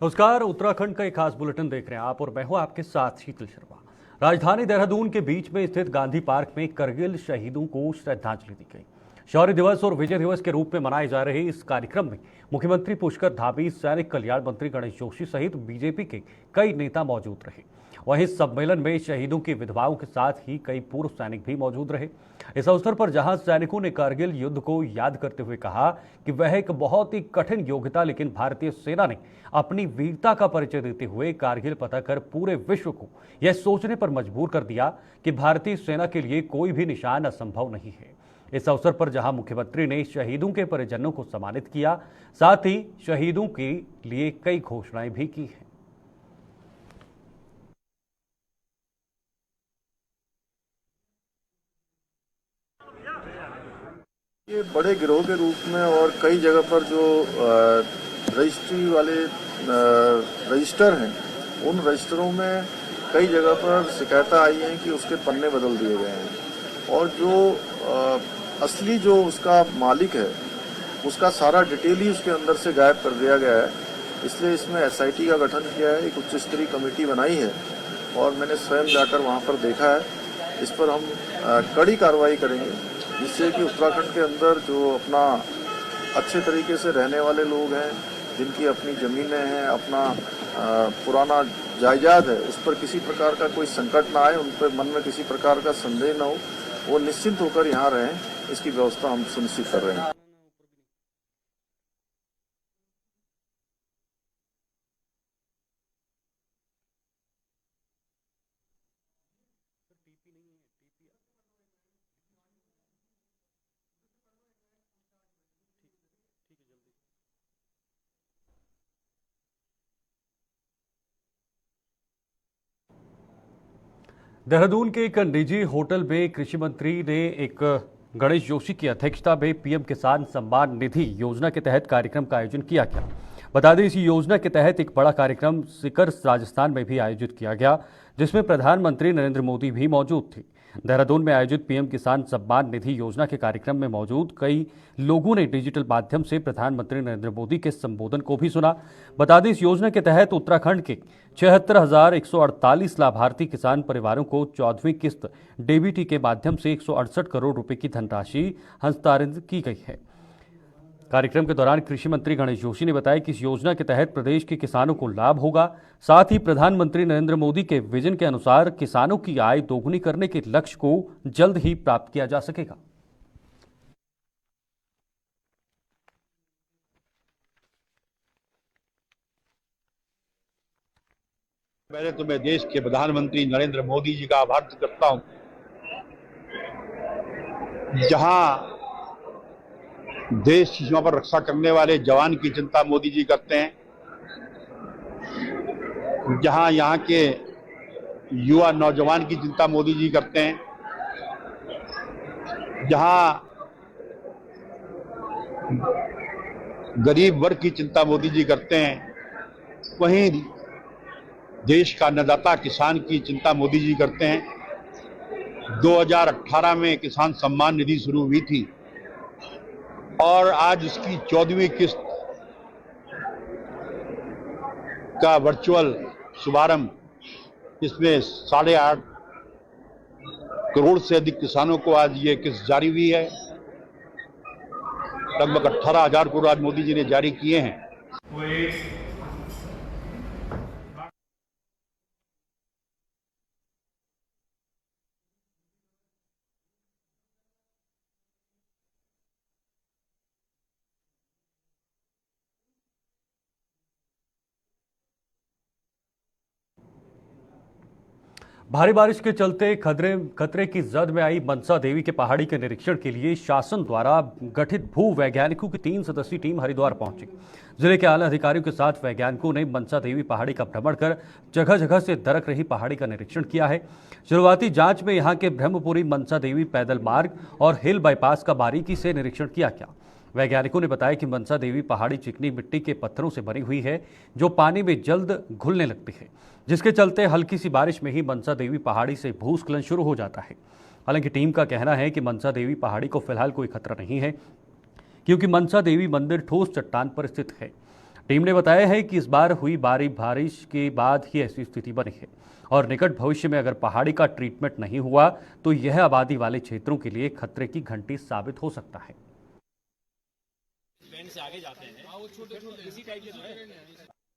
नमस्कार। उत्तराखंड का एक खास बुलेटिन देख रहे हैं आप और मैं हूं आपके साथ शीतल शर्मा। राजधानी देहरादून के बीच में स्थित गांधी पार्क में करगिल शहीदों को श्रद्धांजलि दी गई। शौर्य दिवस और विजय दिवस के रूप में मनाए जा रहे इस कार्यक्रम में मुख्यमंत्री पुष्कर धामी, सैनिक कल्याण मंत्री गणेश जोशी सहित बीजेपी के कई नेता मौजूद रहे। वहीं सम्मेलन में शहीदों की विधवाओं के साथ ही कई पूर्व सैनिक भी मौजूद रहे। इस अवसर पर जहां सैनिकों ने कारगिल युद्ध को याद करते हुए कहा कि वह एक बहुत ही कठिन युद्ध था, लेकिन भारतीय सेना ने अपनी वीरता का परिचय देते हुए कारगिल पता कर पूरे विश्व को यह सोचने पर मजबूर कर दिया कि भारतीय सेना के लिए कोई भी निशान असंभव नहीं है। इस अवसर पर जहां मुख्यमंत्री ने शहीदों के परिजनों को सम्मानित किया, साथ ही शहीदों के लिए कई घोषणाएं भी की हैं। ये बड़े गिरोह के रूप में और कई जगह पर जो रजिस्ट्री वाले रजिस्टर हैं, उन रजिस्टरों में कई जगह पर शिकायतें आई हैं कि उसके पन्ने बदल दिए गए हैं और जो असली जो उसका मालिक है उसका सारा डिटेल ही उसके अंदर से गायब कर दिया गया है। इसलिए इसमें एसआईटी का गठन किया है, एक उच्च स्तरीय कमेटी बनाई है और मैंने स्वयं जाकर वहाँ पर देखा है। इस पर हम कड़ी कार्रवाई करेंगे, जिससे कि उत्तराखंड के अंदर जो अपना अच्छे तरीके से रहने वाले लोग हैं, जिनकी अपनी ज़मीनें हैं, अपना पुराना जायदाद है, उस पर किसी प्रकार का कोई संकट ना आए, उन पर मन में किसी प्रकार का संदेह न हो, वो निश्चिंत होकर यहाँ रहें, इसकी व्यवस्था हम सुनिश्चित कर रहे हैं। देहरादून के एक निजी होटल में कृषि मंत्री ने एक गणेश जोशी की अध्यक्षता में पीएम किसान सम्मान निधि योजना के तहत कार्यक्रम का आयोजन किया गया। बता दें, इस योजना के तहत एक बड़ा कार्यक्रम सीकर राजस्थान में भी आयोजित किया गया, जिसमें प्रधानमंत्री नरेंद्र मोदी भी मौजूद थे। देहरादून में आयोजित पीएम किसान सम्मान निधि योजना के कार्यक्रम में मौजूद कई लोगों ने डिजिटल माध्यम से प्रधानमंत्री नरेंद्र मोदी के संबोधन को भी सुना। बता दें, इस योजना के तहत उत्तराखंड के 76,148 लाभार्थी किसान परिवारों को 14वीं किस्त डीबीटी के माध्यम से 168 करोड़ रुपए की धनराशि हस्तांतरित की गई है। कार्यक्रम के दौरान कृषि मंत्री गणेश जोशी ने बताया कि इस योजना के तहत प्रदेश के किसानों को लाभ होगा। साथ ही प्रधानमंत्री नरेंद्र मोदी के विजन के अनुसार किसानों की आय दोगुनी करने के लक्ष्य को जल्द ही प्राप्त किया जा सकेगा। पहले तो मैं देश के प्रधानमंत्री नरेंद्र मोदी जी का आभार करता हूं, जहां देश की सीमा पर रक्षा करने वाले जवान की चिंता मोदी जी करते हैं, जहां यहाँ के युवा नौजवान की चिंता मोदी जी करते हैं, जहां गरीब वर्ग की चिंता मोदी जी करते हैं, वहीं देश का अन्नदाता किसान की चिंता मोदी जी करते हैं। 2018 में किसान सम्मान निधि शुरू हुई थी और आज इसकी 14वीं किस्त का वर्चुअल शुभारंभ, इसमें 8.5 करोड़ से अधिक किसानों को आज ये किस्त जारी हुई है। लगभग 18,000 करोड़ आज मोदी जी ने जारी किए हैं। भारी बारिश के चलते खतरे की जद में आई मनसा देवी के पहाड़ी के निरीक्षण के लिए शासन द्वारा गठित भू वैज्ञानिकों की 3 सदस्यीय टीम हरिद्वार पहुंची। जिले के आला अधिकारियों के साथ वैज्ञानिकों ने मनसा देवी पहाड़ी का भ्रमण कर जगह जगह से दरक रही पहाड़ी का निरीक्षण किया है। शुरुआती जांच में यहां के ब्रह्मपुरी मनसा देवी पैदल मार्ग और हिल बाईपास का बारीकी से निरीक्षण किया गया। वैज्ञानिकों ने बताया कि मनसा देवी पहाड़ी चिकनी मिट्टी के पत्थरों से बनी हुई है, जो पानी में जल्द घुलने लगती है, जिसके चलते हल्की सी बारिश में ही मनसा देवी पहाड़ी से भूस्खलन शुरू हो जाता है। हालांकि टीम का कहना है कि मनसा देवी पहाड़ी को फिलहाल कोई खतरा नहीं है, क्योंकि मनसा देवी मंदिर ठोस चट्टान पर स्थित है। टीम ने बताया है कि इस बार हुई भारी बारिश के बाद ही ऐसी स्थिति बनी है और निकट भविष्य में अगर पहाड़ी का ट्रीटमेंट नहीं हुआ तो यह आबादी वाले क्षेत्रों के लिए खतरे की घंटी साबित हो सकता है।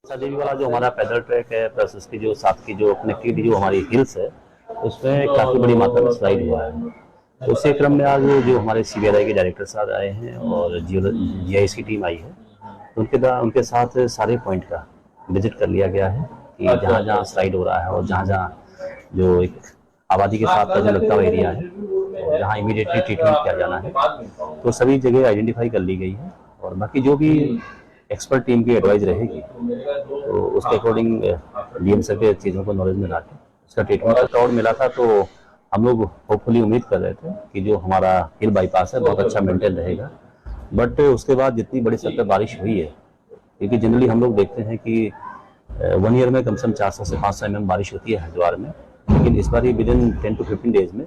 देवी वाला जो हमारा पैदल ट्रैक है प्लस उसकी जो साथ की जो कनेक्टिविटी जो हमारी हिल्स है उसमें काफ़ी बड़ी मात्रा में स्लाइड हुआ है। तो उसी क्रम में आज जो हमारे CBRI के डायरेक्टर साहब आए हैं और GIS की टीम आई है, उनके साथ सारे पॉइंट का विजिट कर लिया गया है कि जहाँ जहाँ स्लाइड हो रहा है और जहाँ जहाँ जो एक आबादी के साथ का जो लगता हुआ एरिया है और जहाँ इमीडिएटली ट्रीटमेंट किया जाना है तो सभी जगह आइडेंटिफाई कर ली गई है और बाकी जो भी एक्सपर्ट टीम की एडवाइस रहेगी तो उसके अकॉर्डिंग DM सभी चीज़ों को नॉलेज में लाके उसका ट्रीटमेंट का क्राउड मिला था। तो हम लोग होपफुली उम्मीद कर रहे थे कि जो हमारा हिल बाईपास है बहुत अच्छा मेंटेन रहेगा, बट उसके बाद जितनी बड़ी सतह बारिश हुई है, क्योंकि जनरली हम लोग देखते हैं कि 1 ईयर में कम से कम 400 से 500 mm बारिश होती है हरिद्वार में, लेकिन इस बार विद इन 10 to 15 डेज में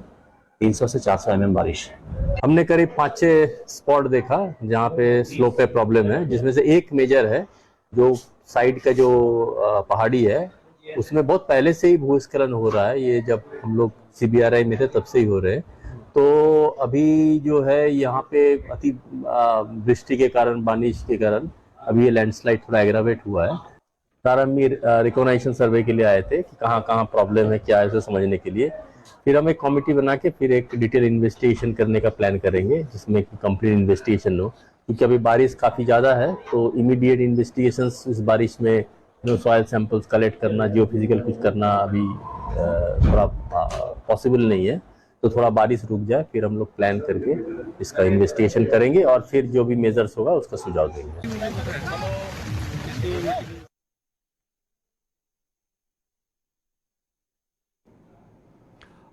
300 से 400 mm बारिश। हमने करीब 5-6 स्पॉट देखा जहाँ पे स्लोप पे प्रॉब्लम है, जिसमें से एक मेजर है जो साइड का जो पहाड़ी है उसमें बहुत पहले से ही भूस्खलन हो रहा है। ये जब हम लोग CBRI में थे तब से ही हो रहे हैं। तो अभी जो है यहाँ पे अति वृष्टि के कारण, बारिश के कारण अभी ये लैंडस्लाइड थोड़ा एग्रावेट हुआ है। प्रारंभिक रिकॉग्नाइजेशन सर्वे के लिए आए थे कि कहाँ कहाँ प्रॉब्लम है, क्या है, उसे समझने के लिए। फिर हम एक कमेटी बना के फिर एक डिटेल इन्वेस्टिगेशन करने का प्लान करेंगे जिसमें कंप्लीट इन्वेस्टिगेशन हो, क्योंकि अभी बारिश काफ़ी ज़्यादा है। तो इमीडिएट इन्वेस्टिगेशंस इस बारिश में सॉइल सैंपल्स कलेक्ट करना, जियोफिजिकल कुछ करना अभी थोड़ा पॉसिबल नहीं है। तो थोड़ा बारिश रुक जाए फिर हम लोग प्लान करके इसका इन्वेस्टिगेशन करेंगे और फिर जो भी मेजर्स होगा उसका सुझाव देंगे।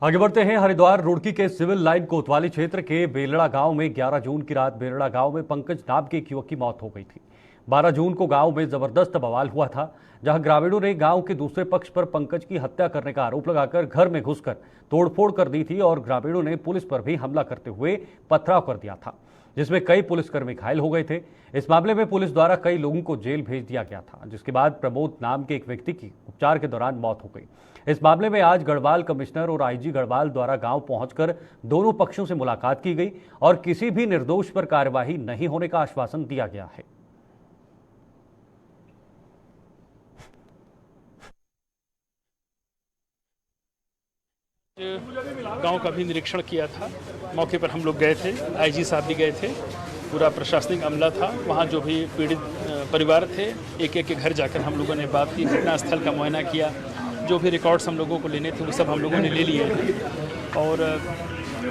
आगे बढ़ते हैं। हरिद्वार रुड़की के सिविल लाइन कोतवाली क्षेत्र के बेलड़ा गांव में 11 जून की रात बेलड़ा गांव में पंकज नाम के एक युवक की मौत हो गई थी। 12 जून को गांव में जबरदस्त बवाल हुआ था, जहां ग्रामीणों ने गांव के दूसरे पक्ष पर पंकज की हत्या करने का आरोप लगाकर घर में घुसकर तोड़फोड़ कर दी थी और ग्रामीणों ने पुलिस पर भी हमला करते हुए पथराव कर दिया था, जिसमें कई पुलिसकर्मी घायल हो गए थे। इस मामले में पुलिस द्वारा कई लोगों को जेल भेज दिया गया था, जिसके बाद प्रमोद नाम के एक व्यक्ति की उपचार के दौरान मौत हो गई। इस मामले में आज गढ़वाल कमिश्नर और IG गढ़वाल द्वारा गांव पहुंचकर दोनों पक्षों से मुलाकात की गई और किसी भी निर्दोष पर कार्यवाही नहीं होने का आश्वासन दिया गया है। गांव का भी निरीक्षण किया था, मौके पर हम लोग गए थे, IG साहब भी गए थे, पूरा प्रशासनिक अमला था। वहाँ जो भी पीड़ित परिवार थे एक एक के घर जाकर हम लोगों ने बात की, घटनास्थल का मुआयना किया, जो भी रिकॉर्ड्स हम लोगों को लेने थे वो सब हम लोगों ने ले लिए। और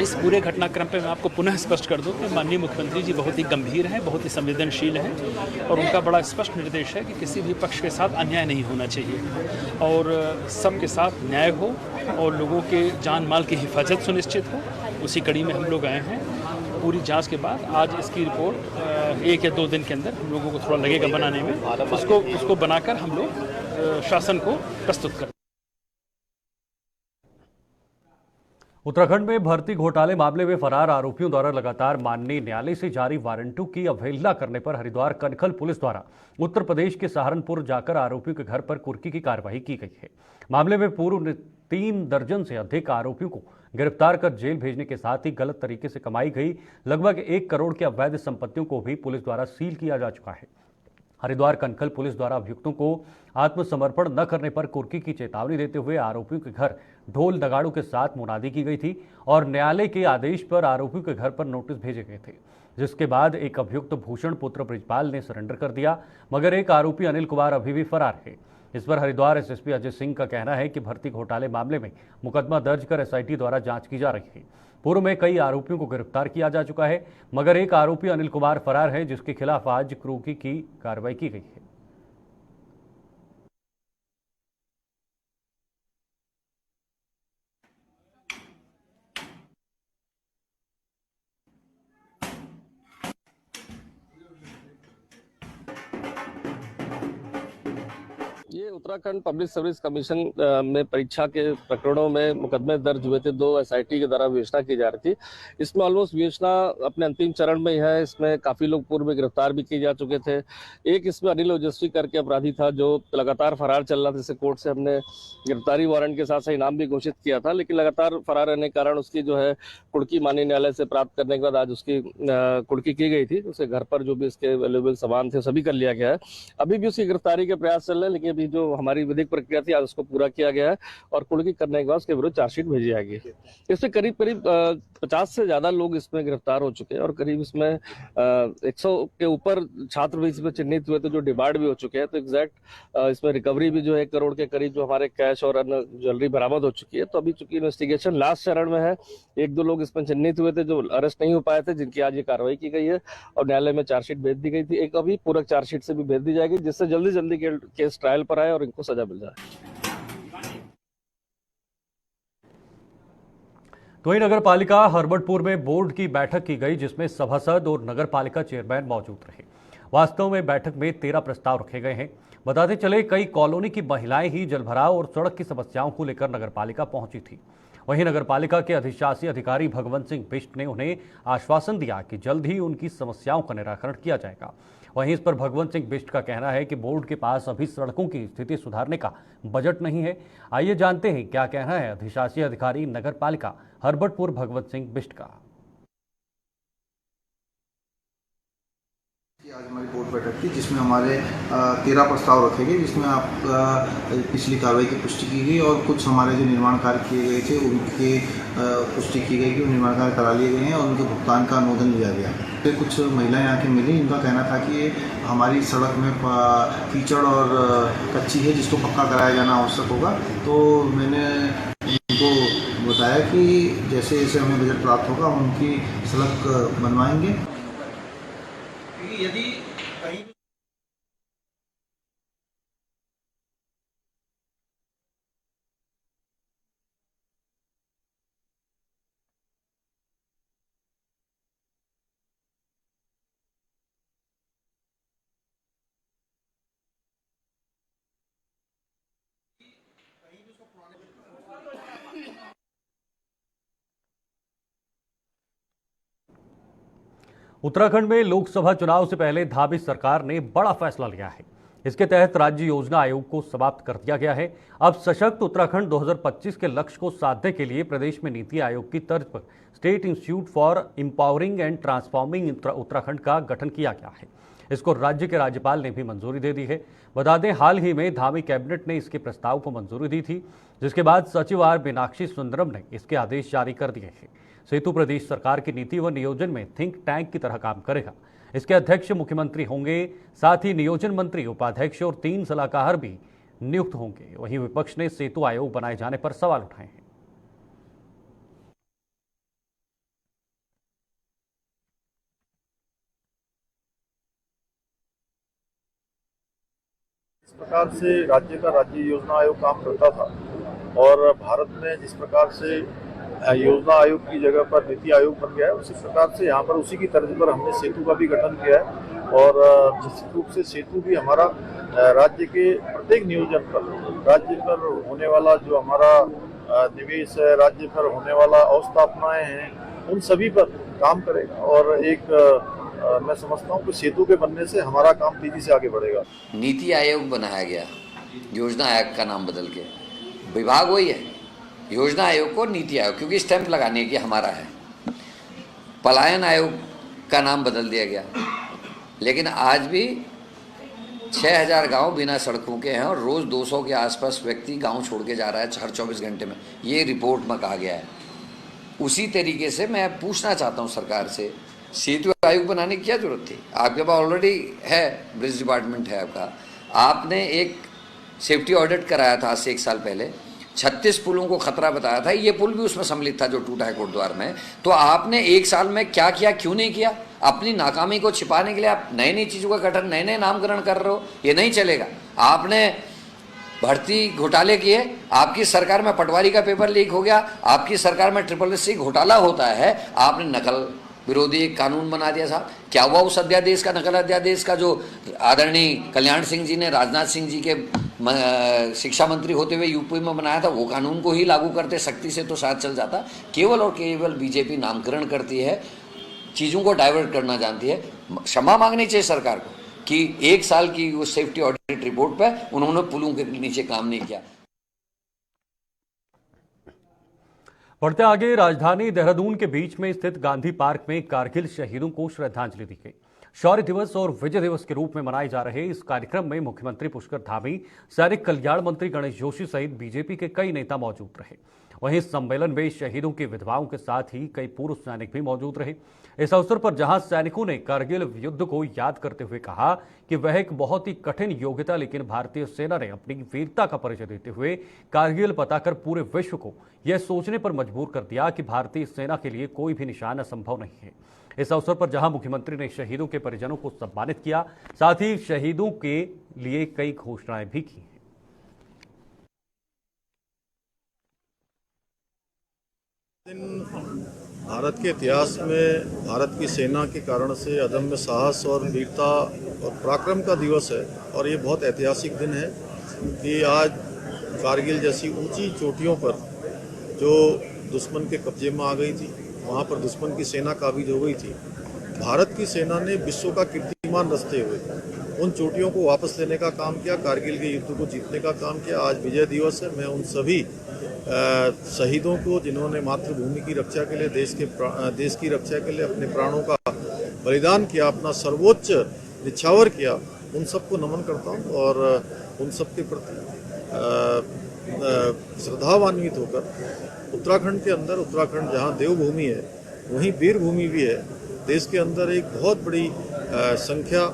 इस पूरे घटनाक्रम पे मैं आपको पुनः स्पष्ट कर दूं कि माननीय मुख्यमंत्री जी बहुत ही गंभीर हैं, बहुत ही संवेदनशील हैं और उनका बड़ा स्पष्ट निर्देश है कि किसी भी पक्ष के साथ अन्याय नहीं होना चाहिए और सबके साथ न्याय हो और लोगों के जान माल की हिफाजत सुनिश्चित हो। उसी कड़ी में हम लोग आए हैं। पूरी जांच के बाद आज इसकी रिपोर्ट 1 या 2 दिन के अंदर हम लोगों को थोड़ा लगेगा बनाने में, उसको बनाकर हम लोग शासन को प्रस्तुत कर। उत्तराखंड में भर्ती घोटाले मामले में फरार आरोपियों द्वारा लगातार माननीय न्यायालय से जारी वारंटों की अवहेलना करने पर हरिद्वार कनखल पुलिस द्वारा उत्तर प्रदेश के सहारनपुर जाकर आरोपियों के घर पर कुर्की की कार्रवाई की गई है। मामले में पूर्व 3 दर्जन से अधिक आरोपियों को गिरफ्तार कर जेल भेजने के साथ ही गलत तरीके से कमाई गई लगभग 1 करोड़ की अवैध संपत्तियों को भी पुलिस द्वारा सील किया जा चुका है। हरिद्वार कनखल पुलिस द्वारा अभियुक्तों को आत्मसमर्पण न करने पर कुर्की की चेतावनी देते हुए आरोपियों के घर ढोल नगाड़ों के साथ मुनादी की गई थी और न्यायालय के आदेश पर आरोपियों के घर पर नोटिस भेजे गए थे, जिसके बाद एक अभियुक्त भूषण पुत्र ब्रिजपाल ने सरेंडर कर दिया, मगर एक आरोपी अनिल कुमार अभी भी फरार है। इस पर हरिद्वार SSP अजय सिंह का कहना है कि भर्ती घोटाले मामले में मुकदमा दर्ज कर SIT द्वारा जांच की जा रही है। पूर्व में कई आरोपियों को गिरफ्तार किया जा चुका है, मगर एक आरोपी अनिल कुमार फरार है, जिसके खिलाफ आज कुर्की की कार्रवाई की गई है। ये उत्तराखंड पब्लिक सर्विस कमीशन में परीक्षा के प्रकरणों में मुकदमे दर्ज हुए थे। 2 एसआईटी के द्वारा विवेचना की जा रही थी। इसमें ऑलमोस्ट विवेचना अपने अंतिम चरण में ही है। इसमें काफी लोग पूर्व में गिरफ्तार भी किए जा चुके थे। एक इसमें अनिल ओजस्वी करके अपराधी था जो लगातार फरार चल रहा था, जिसे कोर्ट से हमने गिरफ्तारी वारंट के साथ साथ इनाम भी घोषित किया था, लेकिन लगातार फरार रहने के कारण उसकी जो है कुर्की माननीय न्यायालय से प्राप्त करने के बाद आज उसकी कुर्की की गई थी। उसे घर पर जो भी इसके वैल्यूएबल सामान थे सभी कर लिया गया है। अभी भी उसकी गिरफ्तारी के प्रयास चल रहे हैं, लेकिन अभी जो हमारी विधिक प्रक्रिया थी आज उसको पूरा किया गया है और कुर्की करने के बाद उसके विरुद्ध चार्जशीट भेजी जाएगी। इससे करीब 50 से ज्यादा लोग इसमें गिरफ्तार हो चुके हैं और करीब इसमें 100 के ऊपर छात्र भी इसमें चिन्हित हुए थे जो डिबार्ड भी हो चुके हैं। तो एग्जैक्ट इसमें रिकवरी भी जो है 1 करोड़ के करीब जो हमारे कैश और अन्य ज्वेलरी बरामद हो चुकी है। तो अभी चूंकि इन्वेस्टिगेशन लास्ट चरण में है, 1-2 लोग इसमें चिन्हित हुए थे जो अरेस्ट नहीं हो पाए थे, जिनकी आज ये कार्रवाई की गई है और न्यायालय में चार्जशीट भेज दी गई थी। एक अभी पूरक चार्जशीट से भी भेज दी जाएगी, जिससे जल्दी केस ट्रायल पर आए और इनको सजा मिल जाए। तो वहीं नगर पालिका हरबटपुर में बोर्ड की बैठक की गई, जिसमें सभासद और नगर पालिका चेयरमैन मौजूद रहे। वास्तव में बैठक में 13 प्रस्ताव रखे गए हैं। बताते चले कई कॉलोनी की महिलाएं ही जलभराव और सड़क की समस्याओं को लेकर नगर पालिका पहुंची थी। वहीं नगर पालिका के अधिशासी अधिकारी भगवंत सिंह बिष्ट ने उन्हें आश्वासन दिया कि जल्द ही उनकी समस्याओं का निराकरण किया जाएगा। वहीं इस पर भगवंत सिंह बिष्ट का कहना है कि बोर्ड के पास अभी सड़कों की स्थिति सुधारने का बजट नहीं है। आइए जानते हैं क्या कहना है अधिशासी अधिकारी नगर पालिका हरबटपुर भगवंत सिंह बिष्ट का। आज हमारी बोर्ड बैठक थी जिसमें हमारे 13 प्रस्ताव रखे गए, जिसमें आप पिछली कार्रवाई की पुष्टि की गई और कुछ हमारे जो निर्माण कार्य किए गए थे उनके पुष्टि की गई कि निर्माण कार्य करा लिए गए हैं और उनके भुगतान का अनुमोदन लिया गया। फिर कुछ महिलाएं आके मिली, इनका कहना था कि हमारी सड़क में कीचड़ और कच्ची है जिसको पक्का कराया जाना आवश्यक होगा। तो मैंने उनको बताया कि जैसे जैसे हमें बजट प्राप्त होगा हम उनकी सड़क बनवाएंगे। यदि कहीं उत्तराखंड में लोकसभा चुनाव से पहले धाबी सरकार ने बड़ा फैसला लिया है। इसके तहत राज्य योजना आयोग को समाप्त कर दिया गया है। अब सशक्त उत्तराखंड 2025 के लक्ष्य को साधने के लिए प्रदेश में नीति आयोग की तर्ज पर state institute for empowering and transforming Uttarakhand का गठन किया गया है। इसको राज्य के राज्यपाल ने भी मंजूरी दे दी है। बता दें, हाल ही में धामी कैबिनेट ने इसके प्रस्ताव को मंजूरी दी थी, जिसके बाद सचिव आर मीनाक्षी सुंदरम ने इसके आदेश जारी कर दिए हैं। सेतु प्रदेश सरकार की नीति व नियोजन में थिंक टैंक की तरह काम करेगा। इसके अध्यक्ष मुख्यमंत्री होंगे, साथ ही नियोजन मंत्री, उपाध्यक्ष और 3 सलाहकार भी नियुक्त होंगे। वहीं विपक्ष ने सेतु आयोग बनाए जाने पर सवाल उठाए हैं। इस प्रकार से राज्य का राज्य योजना आयोग काम करता था और भारत में जिस प्रकार से योजना आयोग की जगह पर नीति आयोग बन गया है, उसी प्रकार से यहाँ पर उसी की तर्ज पर हमने सेतु का भी गठन किया है। और निश्चित रूप से सेतु भी हमारा राज्य के प्रत्येक नियोजन पर, राज्य पर होने वाला जो हमारा निवेश है, राज्य पर होने वाला अवस्थापनाएं हैं, उन सभी पर काम करेगा। और एक मैं समझता हूँ कि सेतु के बनने से हमारा काम तेजी से आगे बढ़ेगा। नीति आयोग बनाया गया, योजना आयोग का नाम बदल के, विभाग वही है, योजना आयोग को नीति आयोग, क्योंकि स्टैंप लगाने की हमारा है। पलायन आयोग का नाम बदल दिया गया, लेकिन आज भी 6000 गांव बिना सड़कों के हैं और रोज़ 200 के आसपास व्यक्ति गांव छोड़ के जा रहा है हर 24 घंटे में। ये रिपोर्ट में कहा गया है। उसी तरीके से मैं पूछना चाहता हूं सरकार से, सेतु आयोग बनाने की क्या जरूरत थी? आपके पास ऑलरेडी है, ब्रिज डिपार्टमेंट है आपका। आपने एक सेफ्टी ऑडिट कराया था आज से 1 साल पहले, 36 पुलों को खतरा बताया था, ये पुल भी उसमें सम्मिलित था जो टूटा है कोटद्वार में। तो आपने 1 साल में क्या किया, क्यों नहीं किया? अपनी नाकामी को छिपाने के लिए आप नई नई चीज़ों का गठन, नए नए नामकरण कर रहे हो, ये नहीं चलेगा। आपने भर्ती घोटाले किए, आपकी सरकार में पटवारी का पेपर लीक हो गया, आपकी सरकार में SSSC घोटाला होता है, आपने नकल विरोधी कानून बना दिया साहब। क्या हुआ उस अध्यादेश का, नकल अध्यादेश का, जो आदरणीय कल्याण सिंह जी ने राजनाथ सिंह जी के शिक्षा मंत्री होते हुए यूपी में बनाया था, वो कानून को ही लागू करते सख्ती से तो शायद चल जाता। केवल और केवल बीजेपी नामकरण करती है, चीज़ों को डाइवर्ट करना जानती है। क्षमा मांगनी चाहिए सरकार को कि 1 साल की वो सेफ्टी ऑडिट रिपोर्ट पे उन्होंने पुलों के नीचे काम नहीं किया। बढ़ते आगे, राजधानी देहरादून के बीच में स्थित गांधी पार्क में कारगिल शहीदों को श्रद्धांजलि दी गई। शौर्य दिवस और विजय दिवस के रूप में मनाए जा रहे इस कार्यक्रम में मुख्यमंत्री पुष्कर धामी, सैनिक कल्याण मंत्री गणेश जोशी सहित बीजेपी के कई नेता मौजूद रहे। वहीं सम्मेलन में शहीदों की विधवाओं के साथ ही कई पूर्व सैनिक भी मौजूद रहे। इस अवसर पर जहां सैनिकों ने कारगिल युद्ध को याद करते हुए कहा कि वह एक बहुत ही कठिन योग्य था, लेकिन भारतीय सेना ने अपनी वीरता का परिचय देते हुए कारगिल बताकर पूरे विश्व को यह सोचने पर मजबूर कर दिया कि भारतीय सेना के लिए कोई भी निशान असंभव नहीं है। इस अवसर पर जहां मुख्यमंत्री ने शहीदों के परिजनों को सम्मानित किया, साथ ही शहीदों के लिए कई घोषणाएं भी की। भारत के इतिहास में भारत की सेना के कारण से अदम्य साहस और वीरता और पराक्रम का दिवस है, और ये बहुत ऐतिहासिक दिन है कि आज कारगिल जैसी ऊंची चोटियों पर जो दुश्मन के कब्जे में आ गई थी, वहाँ पर दुश्मन की सेना काबिज हो गई थी, भारत की सेना ने विश्व का कीर्तिमान रचते हुए उन चोटियों को वापस लेने का काम किया, कारगिल के युद्ध को जीतने का काम किया। आज विजय दिवस है। मैं उन सभी शहीदों को जिन्होंने मातृभूमि की रक्षा के लिए, देश की रक्षा के लिए अपने प्राणों का बलिदान किया, अपना सर्वोच्च निछावर किया, उन सबको नमन करता हूँ और उन सब के प्रति श्रद्धान्वित होकर उत्तराखंड के अंदर, उत्तराखंड जहाँ देवभूमि है वहीं वीर भूमि भी है। देश के अंदर एक बहुत बड़ी संख्या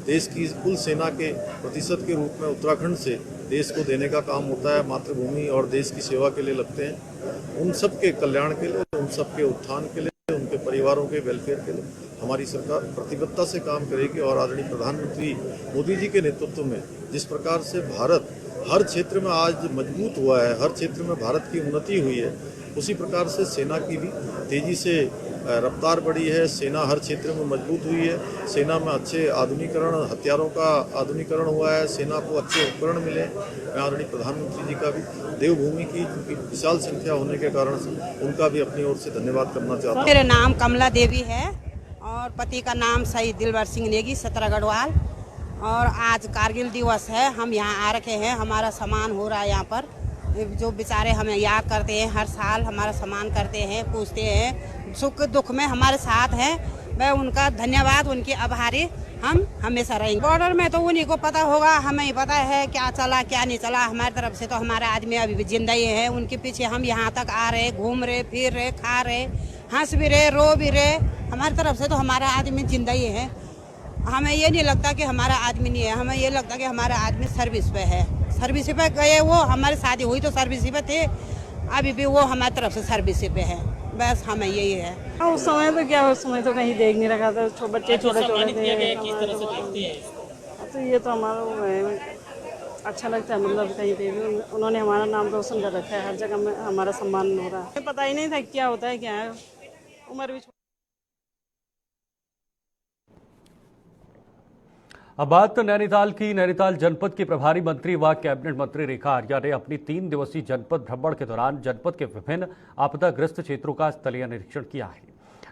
देश की कुल सेना के प्रतिशत के रूप में उत्तराखंड से देश को देने का काम होता है, मातृभूमि और देश की सेवा के लिए लगते हैं। उन सब के कल्याण के लिए, उन सब के उत्थान के लिए, उनके परिवारों के वेलफेयर के लिए हमारी सरकार प्रतिबद्धता से काम करेगी। और आदरणीय प्रधानमंत्री मोदी जी के नेतृत्व में जिस प्रकार से भारत हर क्षेत्र में आज मजबूत हुआ है, हर क्षेत्र में भारत की उन्नति हुई है, उसी प्रकार से सेना की भी तेजी से रफ्तार बढ़ी है। सेना हर क्षेत्र में मजबूत हुई है। सेना में अच्छे आधुनिकरण, हथियारों का आधुनिकरण हुआ है। सेना को अच्छे उपकरण मिले। मैं आदरणीय प्रधानमंत्री जी का भी देवभूमि की उनकी विशाल संख्या होने के कारण से उनका भी अपनी ओर से धन्यवाद करना चाहता हूँ। मेरा नाम कमला देवी है और पति का नाम शहीद दिलवर सिंह नेगी, 17 गढ़वाल। और आज कारगिल दिवस है, हम यहाँ आ रखे हैं। हमारा सम्मान हो रहा है यहाँ पर। जो बेचारे हमें याद करते हैं, हर साल हमारा सम्मान करते हैं, पूछते हैं, सुख दुख में हमारे साथ हैं। मैं उनका धन्यवाद, उनके आभारी हम हमेशा रहेंगे। बॉर्डर में तो उन्हीं को पता होगा, हमें ही पता है क्या चला क्या नहीं चला। हमारी तरफ से तो हमारे आदमी अभी भी जिंदा ही है। उनके पीछे हम यहाँ तक आ रहे, घूम रहे, फिर रहे, खा रहे, हंस भी रहे, रो भी रहे। हमारी तरफ से तो हमारा आदमी जिंदा ही है। हमें ये नहीं लगता कि हमारा आदमी नहीं है, हमें ये लगता कि हमारा आदमी सर्विस पे है। सर्विस पे गए, वो हमारी शादी हुई तो सर्विस पे थे, अभी भी वो हमारी तरफ से सर्विस पे है। बस हमें यही है। उस समय तो क्या, उस समय तो कहीं देख नहीं रखा था, बच्चे छोटे छोटे थे। तो ये तो हमारा वो है, अच्छा लगता है। मतलब कहीं पे भी उन्होंने हमारा नाम रोशन कर रखा है, हर जगह में हमारा सम्मान हो रहा है। पता ही नहीं था क्या होता है क्या है, उम्र भी। अब बात नैनीताल की। नैनीताल जनपद की प्रभारी मंत्री व कैबिनेट मंत्री रेखा आर्या ने अपनी 3 दिवसीय जनपद भ्रमण के दौरान जनपद के विभिन्न आपदाग्रस्त क्षेत्रों का स्थलीय निरीक्षण किया है।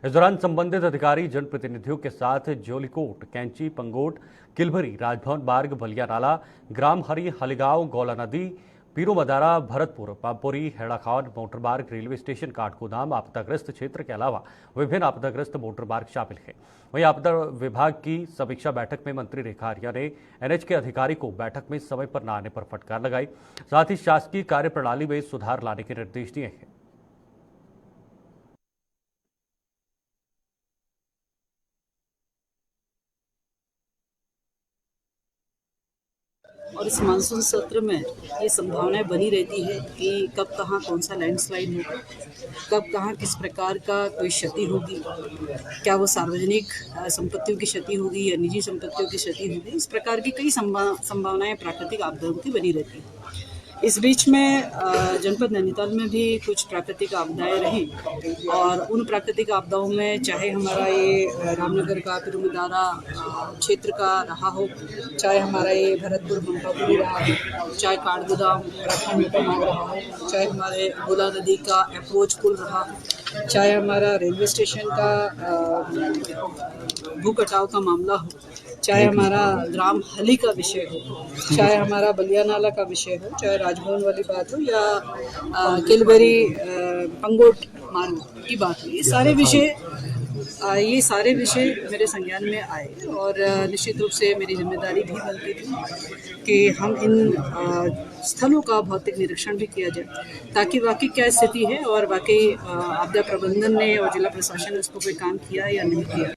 इस दौरान संबंधित अधिकारी जनप्रतिनिधियों के साथ जोलीकोट, कैंची, पंगोट, किलभरी, राजभवन मार्ग, बलिया नाला, ग्राम हरी, हलिगांव, गौला नदी, पीरो मदारा, भरतपुर, पामपुरी, हेड़ाखान मोटर मार्ग, रेलवे स्टेशन, काठगोदाम आपदाग्रस्त क्षेत्र के अलावा विभिन्न आपदाग्रस्त मोटर मार्ग शामिल है। वहीं आपदा विभाग की समीक्षा बैठक में मंत्री रेखा आर्या ने एनएच के अधिकारी को बैठक में समय पर न आने पर फटकार लगाई। साथ ही शासकीय कार्यप्रणाली में सुधार लाने के निर्देश दिए हैं। और इस मानसून सत्र में ये संभावनाएं बनी रहती है कि कब कहाँ कौन सा लैंडस्लाइड होगा, कब कहाँ किस प्रकार का कोई क्षति होगी, क्या वो सार्वजनिक संपत्तियों की क्षति होगी या निजी संपत्तियों की क्षति होगी। इस प्रकार की कई संभावनाएं प्राकृतिक आपदाओं की बनी रहती है। इस बीच में जनपद नैनीताल में भी कुछ प्राकृतिक आपदाएं रही और उन प्राकृतिक आपदाओं में चाहे हमारा ये रामनगर का पिरुमदारा क्षेत्र का रहा हो, चाहे हमारा ये भरतपुर मंपापुरी रहा हो, चाहे काठगोदाम उत्तराखंड में रहा हो, चाहे हमारे गोला नदी का अप्रोच पुल रहा हो, चाहे हमारा रेलवे स्टेशन का भू कटाव का मामला हो, चाहे हमारा ग्राम हली का विषय हो, चाहे हमारा बलिया नाला का विषय हो, चाहे राजभवन वाली बात हो या किलबेरी पंगोट मार्ग की बात हो, ये सारे विषय मेरे संज्ञान में आए और निश्चित रूप से मेरी जिम्मेदारी भी बनती थी कि हम इन स्थलों का भौतिक निरीक्षण भी किया जाए ताकि वाकई क्या स्थिति है और वाकई आपदा प्रबंधन ने और जिला प्रशासन ने उस पर कोई काम किया या नहीं किया।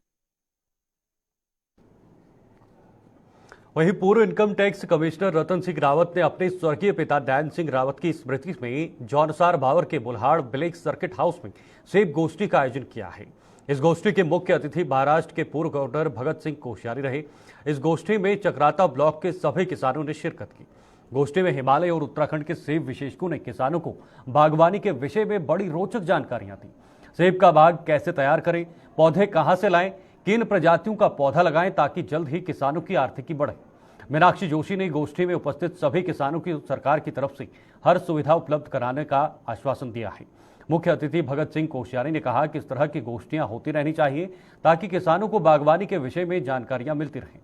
वहीं पूर्व income tax commissioner Ratan Singh Rawat ने अपने स्वर्गीय पिता डैन सिंह रावत की स्मृति में जौनसार भावर के बुल्हाड़ ब्लैक सर्किट हाउस में सेब गोष्ठी का आयोजन किया है। इस गोष्ठी के मुख्य अतिथि महाराष्ट्र के पूर्व गवर्नर भगत सिंह कोश्यारी रहे। इस गोष्ठी में चक्राता ब्लॉक के सभी किसानों ने शिरकत की। गोष्ठी में हिमालय और उत्तराखंड के सेब विशेषज्ञों ने किसानों को बागवानी के विषय में बड़ी रोचक जानकारियां दी। सेब का बाग कैसे तैयार करें, पौधे कहां से लाएं, किन प्रजातियों का पौधा लगाएं ताकि जल्द ही किसानों की आर्थिकी बढ़े। मीनाक्षी जोशी ने गोष्ठी में उपस्थित सभी किसानों की सरकार की तरफ से हर सुविधा उपलब्ध कराने का आश्वासन दिया है। मुख्य अतिथि भगत सिंह कोश्यारी ने कहा कि इस तरह की गोष्ठियां होती रहनी चाहिए ताकि किसानों को बागवानी के विषय में जानकारियां मिलती रहें।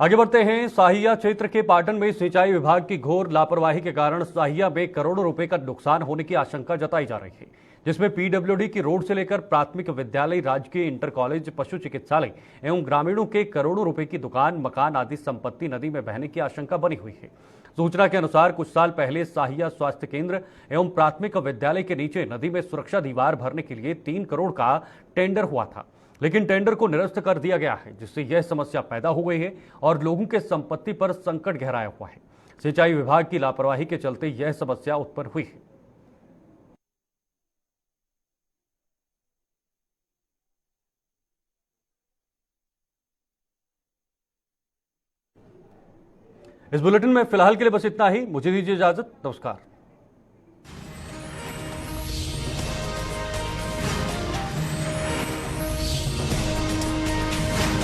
आगे बढ़ते हैं। साहिया क्षेत्र के पाटन में सिंचाई विभाग की घोर लापरवाही के कारण साहिया में करोड़ों रुपए का नुकसान होने की आशंका जताई जा रही है, जिसमें पीडब्ल्यूडी की रोड से लेकर प्राथमिक विद्यालय, राजकीय इंटर कॉलेज, पशु चिकित्सालय एवं ग्रामीणों के करोड़ों रुपए की दुकान, मकान आदि संपत्ति नदी में बहने की आशंका बनी हुई है। सूचना के अनुसार कुछ साल पहले साहिया स्वास्थ्य केंद्र एवं प्राथमिक विद्यालय के नीचे नदी में सुरक्षा दीवार भरने के लिए 3 करोड़ का टेंडर हुआ था, लेकिन टेंडर को निरस्त कर दिया गया है, जिससे यह समस्या पैदा हो गई है और लोगों के संपत्ति पर संकट गहराया हुआ है। सिंचाई विभाग की लापरवाही के चलते यह समस्या उत्पन्न हुई है। इस बुलेटिन में फिलहाल के लिए बस इतना ही। मुझे दीजिए इजाजत। नमस्कार।